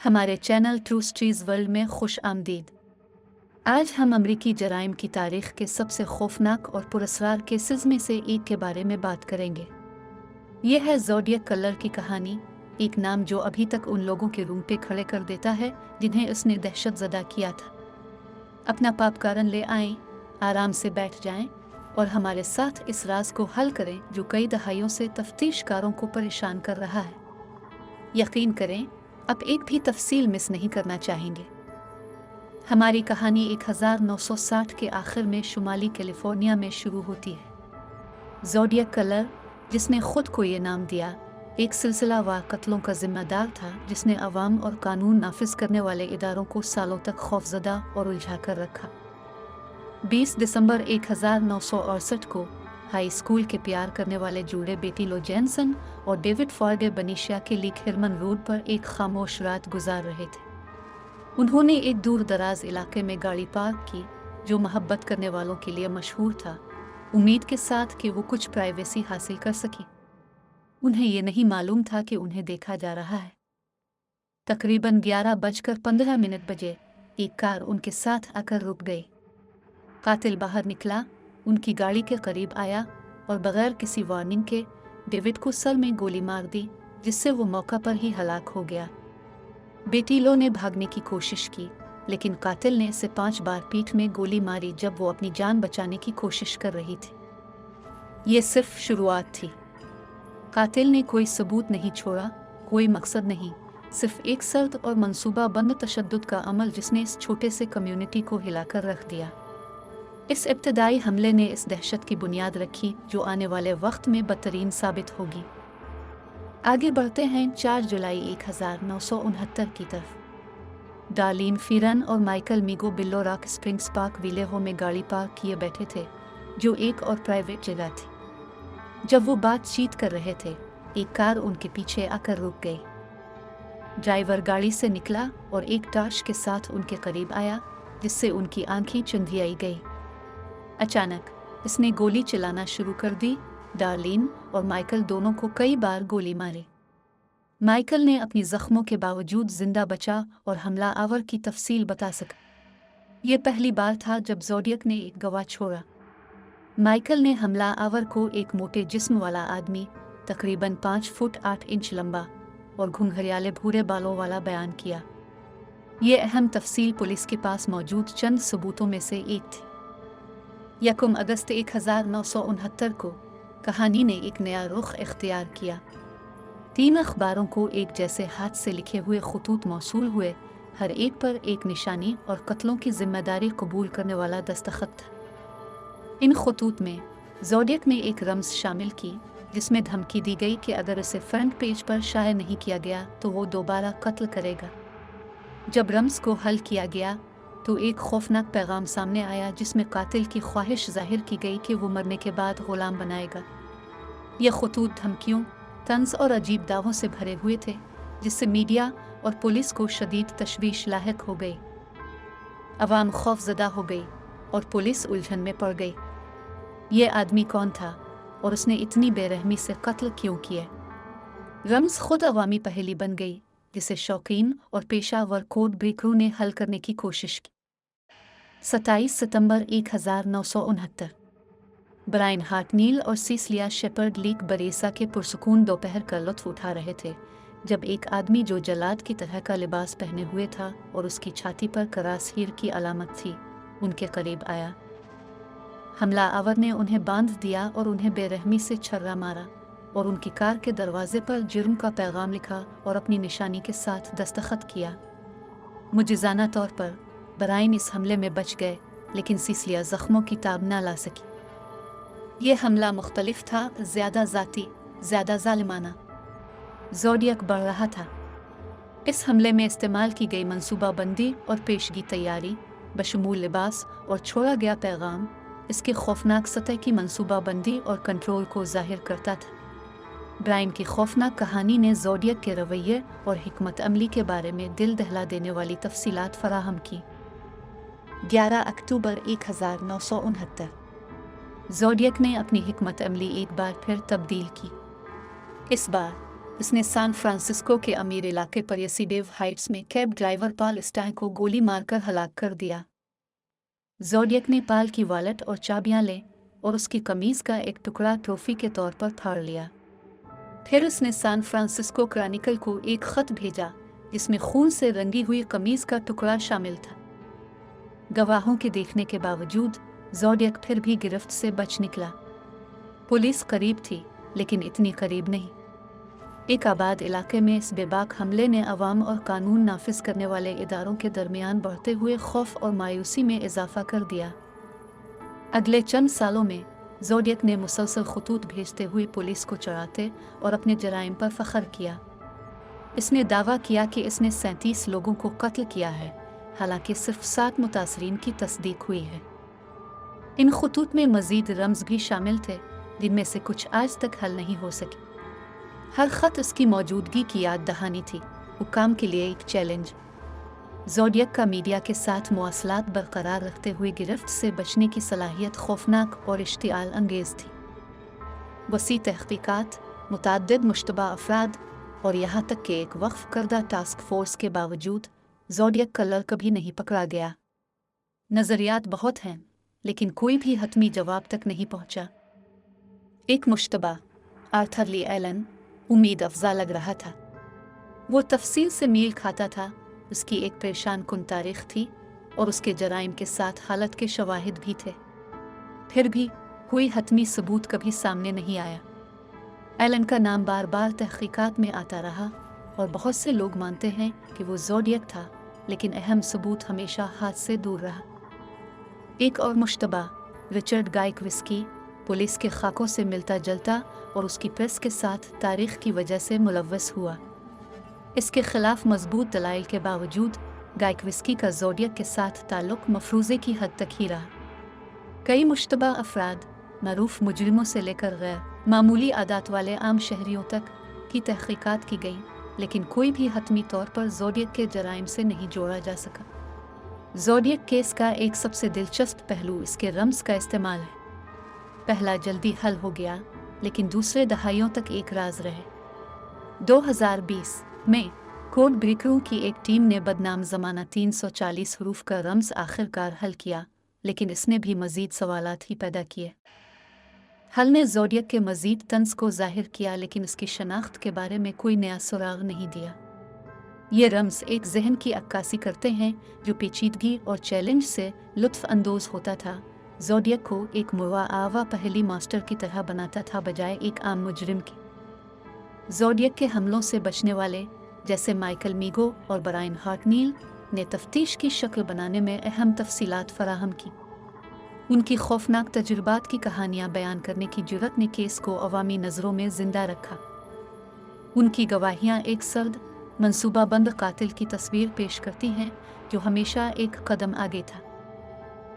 हमारे channel true stories world में खुश आमदीद। आज हम अमरीकी जराइम की तारीख के सबसे खौफनाक और पुरस्कार केसेस में से एक के बारे में बात करेंगे। यह है ज़ोडियक किलर की कहानी, एक नाम जो अभी तक उन लोगों के रूम पे खड़े कर देता है जिन्हें उसने दहशत ज़दा किया था। अपना पॉपकॉर्न ले आएं, आराम से बैठ जाएं और हमारे साथ इस राज को हल करें जो कई दहाइयों से तफ्तीशकारों को परेशान कर रहा है। यकीन करें, आप एक भी तफसील मिस नहीं करना चाहेंगे। हमारी कहानी 1960 के आखिर में शुमाली कैलिफोर्निया में शुरू होती है। ज़ोडियक किलर, जिसने खुद को ये नाम दिया, एक सिलसिलावार कत्लों का जिम्मेदार था जिसने अवाम और कानून नाफिज करने वाले इदारों को सालों तक खौफजदा और उलझा कर रखा। 20 दिसंबर 1968 को हाई स्कूल के प्यार करने वाले जूड़े बेटी लो जैनसन और डेविड फॉर्गे बनीशिया के लीक हिरमन रोड पर एक खामोश रात गुजार रहे थे। उन्होंने एक दूर दराज इलाके में गाड़ी पार्क की जो मोहब्बत करने वालों के लिए मशहूर था, उम्मीद के साथ कि वो कुछ प्राइवेसी हासिल कर सकें। उन्हें ये नहीं मालूम था कि उन्हें देखा जा रहा है। तकरीबन 11:15 बजे एक कार उनके साथ आकर रुक गई। कातिल बाहर निकला, उनकी गाड़ी के करीब आया और बगैर किसी वार्निंग के डेविड को सर में गोली मार दी, जिससे वो मौका पर ही हलाक हो गया। बेटी लो ने भागने की कोशिश की, लेकिन कातिल ने इसे 5 बार पीठ में गोली मारी जब वो अपनी जान बचाने की कोशिश कर रही थी। ये सिर्फ शुरुआत थी। कातिल ने कोई सबूत नहीं छोड़ा, कोई मकसद नहीं, सिर्फ एक सर्द और मंसूबाबंद तशद्दुद का अमल जिसने इस छोटे से कम्युनिटी को हिलाकर रख दिया। इस इब्तदाई हमले ने इस दहशत की बुनियाद रखी जो आने वाले वक्त में बदतरीन साबित होगी। आगे बढ़ते हैं 4 जुलाई 1969 की तरफ। डार्लिन फीरन और माइकल मीगो बिल्लो रॉक स्प्रिंग्स पार्क विलेहो में गाड़ी पार्क किए बैठे थे, जो एक और प्राइवेट जगह थी। जब वो बातचीत कर रहे थे, एक कार उनके पीछे आकर रुक गई। ड्राइवर गाड़ी से निकला और एक टॉर्च के साथ उनके करीब आया, जिससे उनकी आंखें चुंधियाई गई। अचानक इसने गोली चलाना शुरू कर दी। डार्लिन और माइकल दोनों को कई बार गोली मारी। माइकल ने अपनी जख्मों के बावजूद जिंदा बचा और हमला आवर की तफसील बता सका। यह पहली बार था जब ज़ोडियक ने एक गवाह छोड़ा। माइकल ने हमला आवर को एक मोटे जिस्म वाला आदमी, तकरीबन 5 फुट 8 इंच लंबा और घुंघरियाले भूरे बालों वाला बयान किया। ये अहम तफसील पुलिस के पास मौजूद चंद सबूतों में से एक थी। 1 अगस्त 1969 को कहानी ने एक नया रुख इख्तियार किया। 3 अखबारों को एक जैसे हाथ से लिखे हुए खतूत मौसूल हुए, हर एक पर एक निशानी और कत्लों की जिम्मेदारी कबूल करने वाला दस्तखत था। इन खतूत में ज़ोडियक ने एक रम्ज़ शामिल की जिसमें धमकी दी गई कि अगर इसे फ्रंट पेज पर शाया नहीं किया गया तो वो दोबारा कत्ल करेगा। जब रम्ज़ को हल किया गया तो एक खौफनाक पैगाम सामने आया जिसमें कातिल की ख्वाहिश जाहिर की गई कि वो मरने के बाद गुलाम बनाएगा। यह खतूत धमकियों, तंज और अजीब दावों से भरे हुए थे, जिससे मीडिया और पुलिस को शदीद तशवीश लाहिक हो गई। अवाम खौफजदा हो गई और पुलिस उलझन में पड़ गई। ये आदमी कौन था और उसने इतनी बेरहमी से कत्ल क्यों किए? रम्ज़ खुद अवामी पहेली बन गई, जिसे शौकीन और पेशावर कोड ब्रेकरों ने हल करने की कोशिश की। 27 सितंबर 1969 ब्रायन हार्टनील और सिसिलिया शेपर्ड लीक बरेसा के पुरसुकून दोपहर का लुत्फ उठा रहे थे जब एक आदमी जो जल्लाद की तरह का लिबास पहने हुए था और उसकी छाती पर करासहीर की अलामत थी, उनके करीब आया। हमला आवर ने उन्हें बांध दिया और उन्हें बेरहमी से छर्रा मारा और उनकी कार के दरवाजे पर जुर्म का पैगाम लिखा और अपनी निशानी के साथ दस्तखत किया। मुजिज़ाना तौर पर ब्रायन इस हमले में बच गए, लेकिन सिसिलिया जख्मों की ताब न ला सकी। यह हमला मुख्तलिफ था, ज़्यादा ज़ाती, ज़्यादा ज़ालिमाना। ज़ोडियक बढ़ रहा था। इस हमले में इस्तेमाल की गई मंसूबाबंदी और पेशगी तैयारी, बशमूल लिबास और छोड़ा गया पैगाम, इसके खौफनाक सतह की मंसूबाबंदी और कंट्रोल को जाहिर करता था। ब्रायन की खौफनाक कहानी ने ज़ोडियक के रवैये और हिकमत अमली के बारे में दिल दहला देने वाली तफसीलात फराहम की। 11 अक्टूबर 1969 ज़ोडियक ने अपनी हिकमत अमली एक बार फिर तब्दील की। इस बार इसने सैन फ्रांसिस्को के अमीर इलाके पर येसिडेव हाइट्स में कैब ड्राइवर पॉल स्टाइन को गोली मारकर हलाक कर दिया। ज़ोडियक ने पॉल की वॉलेट और चाबियां ले और उसकी कमीज का एक टुकड़ा ट्रॉफी के तौर पर फाड़ लिया। फिर उसने सैन फ्रांसिस्को क्रॉनिकल को एक खत भेजा जिसमें खून से रंगी हुई कमीज का टुकड़ा शामिल था। गवाहों के देखने के बावजूद ज़ोडियक फिर भी गिरफ्त से बच निकला। पुलिस करीब थी, लेकिन इतनी करीब नहीं। एक आबाद इलाके में इस बेबाक हमले ने अवाम और कानून नाफिज करने वाले इदारों के दरमियान बढ़ते हुए खौफ और मायूसी में इजाफा कर दिया। अगले चंद सालों में ज़ोडियक ने मुसलसल खतूत भेजते हुए पुलिस को चढ़ाते और अपने जराइम पर फ़ख्र किया। इसने दावा किया कि इसने 37 लोगों को कत्ल किया है, हालांकि सिर्फ 7 मुतासरीन की तस्दीक हुई है। इन खतूत में मज़ीद रम्ज़ भी शामिल थे, जिनमें से कुछ आज तक हल नहीं हो सके। हर ख़त उसकी मौजूदगी की याद दहानी थी, हुक्काम के लिए एक चैलेंज। ज़ोडियक का मीडिया के साथ मवासलात बरकरार रखते हुए गिरफ्त से बचने की सलाहियत खौफनाक और इश्तिआल अंगेज़ थी। वसी तहक़ीक़ात, मुतअद्दिद मुश्तबा अफ़राद और यहाँ तक कि एक वक्फ़ करदा टास्क फोर्स के बावजूद ज़ोडियक कलर कभी नहीं पकड़ा गया। नज़रियात बहुत हैं, लेकिन कोई भी हतमी जवाब तक नहीं पहुँचा। एक मुश्तबा, आर्थर ली एलन, उम्मीद अफ़ज़ा लग रहा था। वो तफसील से मील खाता था, उसकी एक परेशान कुन तारीख़ थी और उसके जराइम के साथ हालत के शवाहिद भी थे। फिर भी कोई हतमी सबूत कभी सामने नहीं आया। एलन का नाम बार बार तहक़ीक़ात में आता रहा और बहुत से लोग मानते हैं कि वो ज़ोडियक था, लेकिन अहम सबूत हमेशा हाथ से दूर रहा। एक और मुश्तबा, रिचर्ड गाइक्विस्की, पुलिस के खाकों से मिलता जुलता और उसकी प्रेस के साथ तारीख़ की वजह से मुलव्वस हुआ। इसके ख़िलाफ़ मजबूत दलाइल के बावजूद गाइक्विस्की का ज़ोडियक के साथ ताल्लुक़ मफरूज़े की हद तक ही रहा। कई मुश्तबा अफराद, मरूफ मुजरिमों से लेकर गैर मामूली आदात वाले आम शहरियों तक की तहक़ीक़ात की गई, लेकिन कोई भी हतमी तौर पर ज़ोडियक के जराइम से नहीं जोड़ा जा सका। ज़ोडियक केस का एक सबसे दिलचस्प पहलू इसके रम्ज़ का इस्तेमाल है। पहला जल्दी हल हो गया, लेकिन दूसरे दहाइयों तक एक राज रहे। 2020 में कोड ब्रेकरों की एक टीम ने बदनाम ज़माना 340 हरूफ का रम्ज़ आखिरकार हल किया, लेकिन इसने भी मज़ीद सवालात ही पैदा किए। हल ने ज़ोडियक के मज़ीद तंज़ को ज़ाहिर किया, लेकिन उसकी शनाख्त के बारे में कोई नया सुराग नहीं दिया। ये रम्ज़ एक जहन की अक्कासी करते हैं जो पेचीदगी और चैलेंज से लुत्फ़ अंदोज़ होता था। ज़ोडियक को एक मुआवा पहली मास्टर की तरह बनाता था, बजाय एक आम मुजरिम की। ज़ोडियक के हमलों से बचने वाले जैसे माइकल मीगो और ब्रायन हार्टनील ने तफ्तीश की शक्ल बनाने में अहम तफसीलात फराहम की। उनकी खौफनाक तजुर्बात की कहानियाँ बयान करने की जुर्रत ने केस को अवामी नज़रों में ज़िंदा रखा। उनकी गवाहियाँ एक सर्द, मंसूबाबंद कातिल की तस्वीर पेश करती हैं जो हमेशा एक कदम आगे था।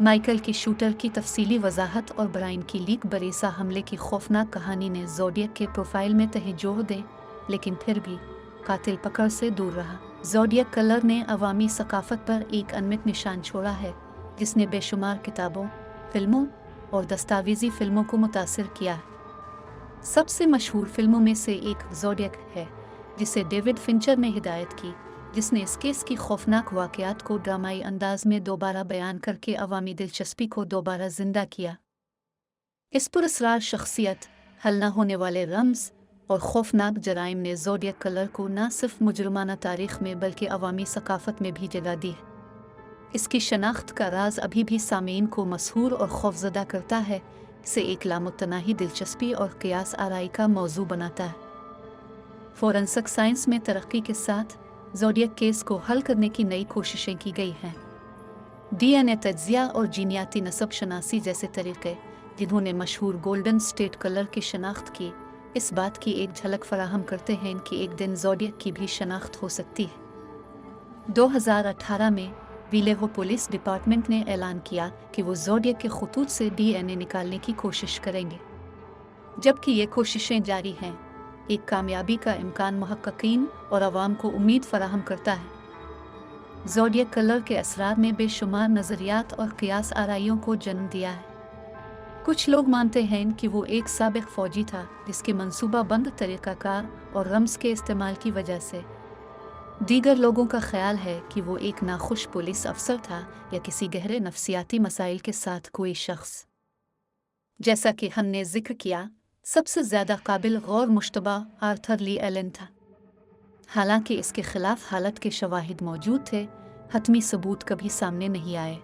माइकल की शूटर की तफसीली वजाहत और ब्रायन की लीक बरेसा हमले की खौफनाक कहानी ने ज़ोडियक के प्रोफाइल में तहज़्ज़ुह दे, लेकिन फिर भी कातिल पकड़ से दूर रहा। ज़ोडियक कलर ने अवामी सकाफ़त पर एक अनमित निशान छोड़ा है, जिसने बेशुमार किताबों, फ़िल्मों और दस्तावेज़ी फ़िल्मों को मुतासिर किया है। सबसे मशहूर फ़िल्मों में से एक ज़ोडियक है, जिसे डेविड फिंचर ने हिदायत की, जिसने इस केस की खौफनाक वाक़यात को ड्रामाई अंदाज में दोबारा बयान करके अवामी दिलचस्पी को दोबारा ज़िंदा किया। इस पुरअसरार शख्सियत, हल न होने वाले रम्ज़ और खौफनाक जराइम ने ज़ोडियक कलर को न सिर्फ मुजरमाना तारीख़ में बल्कि अवामी सकाफ़त में भी जगह दी है। इसकी शनाख्त का राज अभी भी सामीन को मसहूर और खौफज़दा करता है, इसे एक लामुतनाही दिलचस्पी और क़ियास आराई का मौजू बनाता है। फ़ोरेंसिक साइंस में तरक्की के साथ ज़ोडियक केस को हल करने की नई कोशिशें की गई हैं। DNA तज्ज़िया और जीनियाती नस्ब शनासी जैसे तरीक़े, जिन्होंने मशहूर गोल्डन स्टेट कलर की शनाख्त की, इस बात की एक झलक फराहम करते हैं कि एक दिन ज़ोडियक की भी शनाख्त हो सकती है। 2018 में विलेहो पुलिस डिपार्टमेंट ने ऐलान किया कि वो ज़ोडियक के खतूत से DNA निकालने की कोशिश करेंगे। जबकि ये कोशिशें जारी हैं, एक कामयाबी का इम्कान मुहक्किकीन और अवाम को उम्मीद फराहम करता है। ज़ोडियक कलर के असरार ने बेशुमार नज़रियात और क़ियास आराइयों को जन्म दिया है। कुछ लोग मानते हैं कि वो एक साबिक फौजी था जिसके मंसूबा बंद तरीक़ाकार और रम्ज़ के इस्तेमाल की वजह से। दीगर लोगों का ख्याल है कि वो एक नाखुश पुलिस अफसर था या किसी गहरे नफ्सियाती मसाइल के साथ कोई शख्स। जैसा कि हमने जिक्र किया, सबसे ज़्यादा काबिल गौर मुश्तबा आर्थर ली एलन था। हालांकि इसके खिलाफ हालत के शवाहिद मौजूद थे, हतमी सबूत कभी सामने नहीं आए।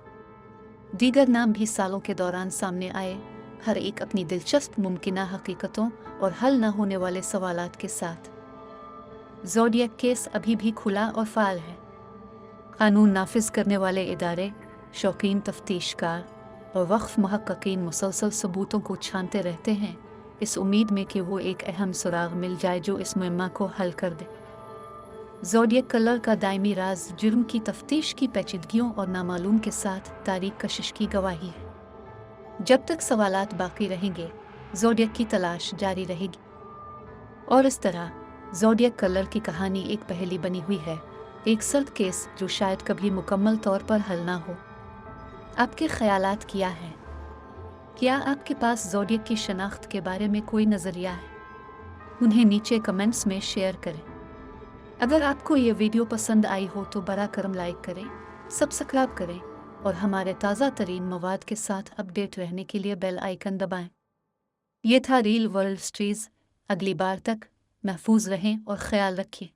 दीगर नाम भी सालों के दौरान सामने आए, हर एक अपनी दिलचस्प मुमकिना हकीकतों और हल न होने वाले सवालात के साथ। ज़ोडिएक केस अभी भी खुला और फ़ाल है। कानून नाफिज करने वाले इदारे, शौकीन तफ्तीशकार और वक्फ मुहक्किकीन मुसलसल सबूतों को छानते रहते हैं, इस उम्मीद में कि वो एक अहम सुराग मिल जाए जो इस मुअम्मा को हल कर दे। ज़ोडिएक किलर का दायमी राज जुर्म की तफ्तीश की पेचीदगियों और नामालूम के साथ तारीख कशिश की गवाही है। जब तक सवालात बाकी रहेंगे, ज़ोडिएक की तलाश जारी रहेगी। और इस तरह ज़ोडिएक किलर की कहानी एक पहेली बनी हुई है, एक सर्द केस जो शायद कभी मुकम्मल तौर पर हल ना हो। आपके ख्यालात क्या हैं? क्या आपके पास ज़ोडिएक की शनाख्त के बारे में कोई नज़रिया है? उन्हें नीचे कमेंट्स में शेयर करें। अगर आपको ये वीडियो पसंद आई हो तो बरा करम लाइक करें, सब्सक्राइब करें और हमारे ताज़ा तरीन मवाद के साथ अपडेट रहने के लिए बेल आइकन दबाएं। ये था रियल वर्ल्ड स्टोरीज। अगली बार तक महफूज रहें और ख्याल रखें।